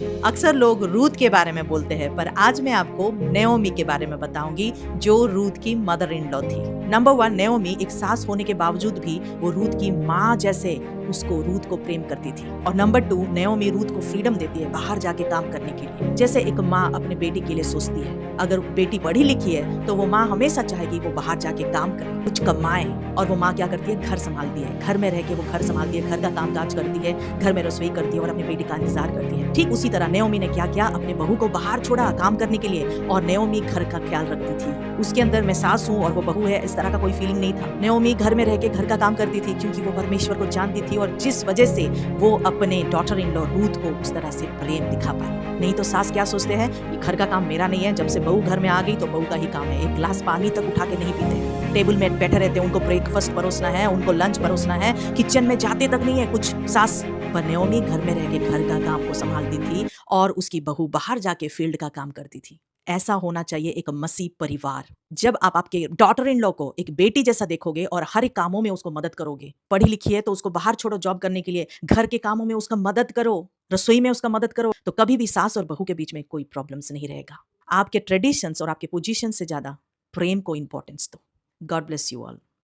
अक्सर लोग रूथ के बारे में बोलते हैं, पर आज मैं आपको नेओमी के बारे में बताऊंगी, जो रूथ की मदर इन लॉ थी। नंबर 1, नेओमी एक सास होने के बावजूद भी वो रूथ की माँ जैसे उसको रूथ को प्रेम करती थी। और नंबर 2, नेओमी रूथ को फ्रीडम देती है बाहर जाके काम करने के लिए, जैसे एक माँ अपने बेटी के लिए सोचती है। अगर बेटी पढ़ी लिखी है तो वो माँ हमेशा चाहेगी वो बाहर जाके काम करे, कुछ कमाए। और वो माँ क्या करती है, घर संभालती है, घर में रह के वो घर संभालती है, घर का काम काज करती है, घर में रसोई करती है और अपनी बेटी का इंतजार करती है। ठीक उसी तरह नेओमी ने क्या किया, अपने बहू को बाहर छोड़ा काम करने के लिए, और नेओमी घर का ख्याल रखती थी। उसके अंदर मैं सास हूँ और वो बहू है, इस तरह का कोई फीलिंग नहीं था। नेओमी घर में रह के घर का काम करती थी क्योंकि वो परमेश्वर को जानती थी, और जिस वजह से वो अपने डॉटर इन लॉ रूथ को उस तरह से प्रेम दिखा पाई। नहीं तो सास क्या सोचते हैं, ये घर का काम मेरा नहीं है, जब से बहू घर में आ गई तो बहू का ही काम है। एक गिलास पानी तक उठा के नहीं पीते, टेबल में बैठे रहते हैं, उनको ब्रेकफास्ट परोसना है, उनको लंच परोसना है, किचन में जाते तक नहीं है कुछ सास। पर नेओमी घर में रह के घर का काम को संभालती थी और उसकी बहू बाहर जाके फील्ड का काम करती थी। ऐसा होना चाहिए एक मसीह परिवार। जब आप आपके डॉटर इन लॉ को एक बेटी जैसा देखोगे और हर एक कामों में उसको मदद करोगे, पढ़ी लिखी है तो उसको बाहर छोड़ो जॉब करने के लिए, घर के कामों में उसका मदद करो, रसोई में उसका मदद करो, तो कभी भी सास और बहू के बीच में कोई प्रॉब्लम्स नहीं रहेगा। आपके ट्रेडिशंस और आपके पोजीशन से ज्यादा प्रेम को इंपॉर्टेंस दो। God bless you all.